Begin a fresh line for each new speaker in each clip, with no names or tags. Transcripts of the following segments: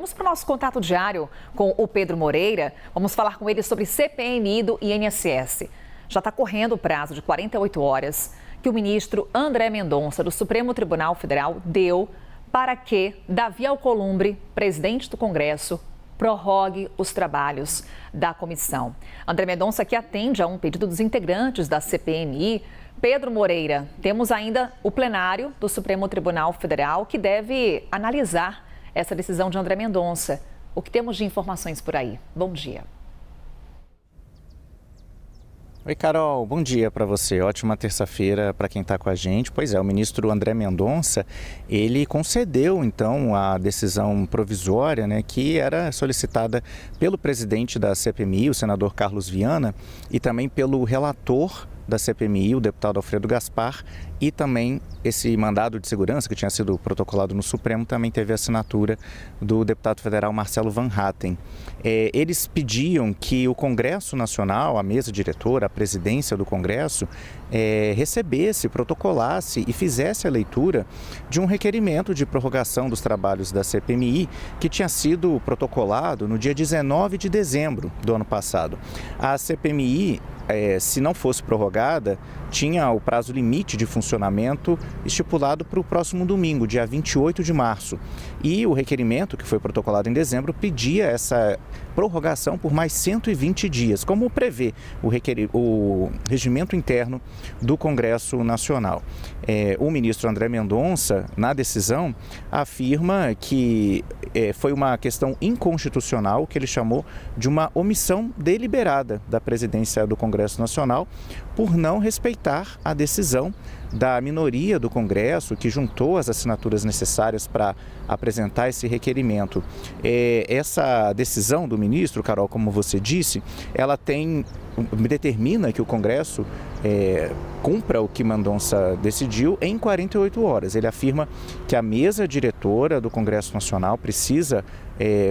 Vamos para o nosso contato diário com o Pedro Moreira. Vamos falar com ele sobre CPMI do INSS. Já está correndo o prazo de 48 horas que o ministro André Mendonça, do Supremo Tribunal Federal, deu para que Davi Alcolumbre, presidente do Congresso, prorrogue os trabalhos da comissão. André Mendonça que atende a um pedido dos integrantes da CPMI. Pedro Moreira, temos ainda o plenário do Supremo Tribunal Federal que deve analisar essa decisão de André Mendonça. O que temos de informações por aí? Bom dia.
Oi, Carol. Bom dia para você. Ótima terça-feira para quem está com a gente. Pois é, o ministro André Mendonça, ele concedeu, então, a decisão provisória, que era solicitada pelo presidente da CPMI, o senador Carlos Viana, e também pelo relator da CPMI, o deputado Alfredo Gaspar, e também esse mandado de segurança que tinha sido protocolado no Supremo também teve a assinatura do deputado federal Marcelo Van Hatten. Eles pediam que o Congresso Nacional, a mesa diretora, a presidência do Congresso, recebesse, protocolasse e fizesse a leitura de um requerimento de prorrogação dos trabalhos da CPMI que tinha sido protocolado no dia 19 de dezembro do ano passado. A CPMI, se não fosse prorrogada, tinha o prazo limite de funcionamento estipulado para o próximo domingo, dia 28 de março. E o requerimento, que foi protocolado em dezembro, pedia essa prorrogação por mais 120 dias, como prevê o regimento interno do Congresso Nacional. O ministro André Mendonça, na decisão, afirma que foi uma questão inconstitucional, que ele chamou de uma omissão deliberada da presidência do Congresso Nacional, por não respeitar a decisão da minoria do Congresso, que juntou as assinaturas necessárias para apresentar esse requerimento. Essa decisão do ministro, Carol, como você disse, ela determina que o Congresso cumpra o que Mendonça decidiu em 48 horas. Ele afirma que a mesa diretora do Congresso Nacional precisa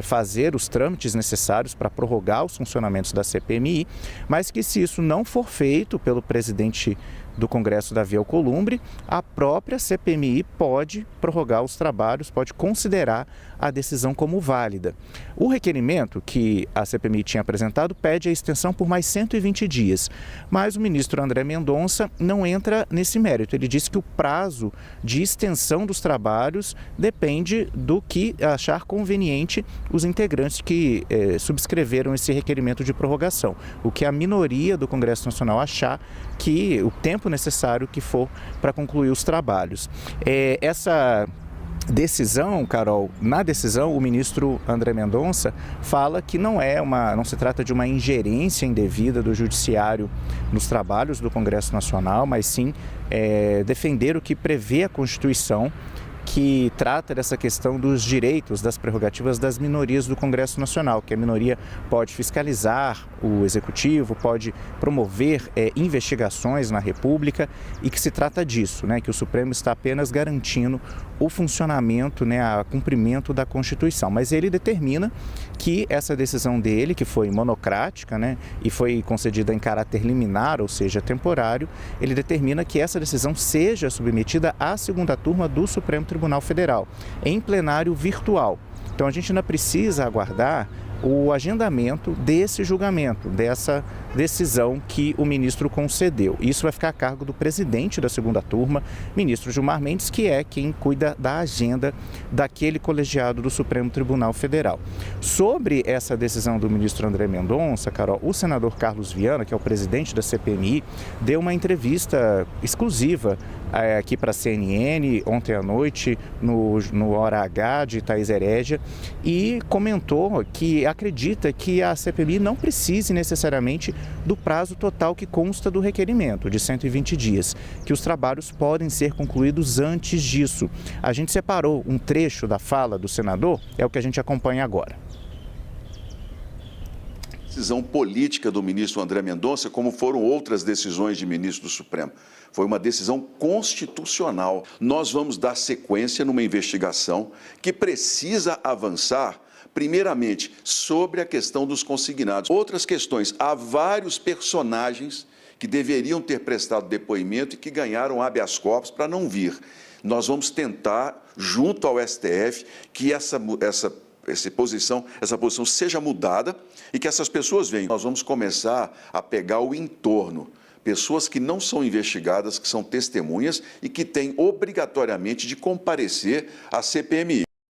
fazer os trâmites necessários para prorrogar os funcionamentos da CPMI, mas que se isso não for feito pelo presidente do Congresso, Davi Alcolumbre, a própria CPMI pode prorrogar os trabalhos, pode considerar a decisão como válida. O requerimento que a CPMI tinha apresentado pede a extensão por mais 120 dias, mas o ministro André Mendonça não entra nesse mérito. Ele disse que o prazo de extensão dos trabalhos depende do que achar conveniente os integrantes que subscreveram esse requerimento de prorrogação, o que a minoria do Congresso Nacional achar que o tempo necessário que for para concluir os trabalhos. Essa decisão, Carol, na decisão o ministro André Mendonça fala que não se trata de uma ingerência indevida do judiciário nos trabalhos do Congresso Nacional, mas sim defender o que prevê a Constituição, que trata dessa questão dos direitos, das prerrogativas das minorias do Congresso Nacional, que a minoria pode fiscalizar o Executivo, pode promover investigações na República, e que se trata disso, que o Supremo está apenas garantindo o funcionamento, o cumprimento da Constituição. Mas ele determina que essa decisão dele, que foi monocrática, e foi concedida em caráter liminar, ou seja, temporário, ele determina que essa decisão seja submetida à segunda turma do Supremo Tribunal Federal, em plenário virtual. Então a gente ainda precisa aguardar o agendamento desse julgamento, dessa decisão que o ministro concedeu. Isso vai ficar a cargo do presidente da segunda turma, ministro Gilmar Mendes, que é quem cuida da agenda daquele colegiado do Supremo Tribunal Federal. Sobre essa decisão do ministro André Mendonça, Carol, o senador Carlos Viana, que é o presidente da CPMI, deu uma entrevista exclusiva aqui para a CNN ontem à noite, no Hora H de Thaís Herédia, e comentou que acredita que a CPMI não precise necessariamente do prazo total que consta do requerimento, de 120 dias, que os trabalhos podem ser concluídos antes disso. A gente separou um trecho da fala do senador, é o que a gente acompanha agora.
Decisão política do ministro André Mendonça, como foram outras decisões de ministro do Supremo. Foi uma decisão constitucional. Nós vamos dar sequência numa investigação que precisa avançar, primeiramente, sobre a questão dos consignados. Outras questões, há vários personagens que deveriam ter prestado depoimento e que ganharam habeas corpus para não vir. Nós vamos tentar, junto ao STF, que essa essa posição seja mudada e que essas pessoas venham. Nós vamos começar a pegar o entorno. Pessoas que não são investigadas, que são testemunhas e que têm obrigatoriamente de comparecer à CPMI.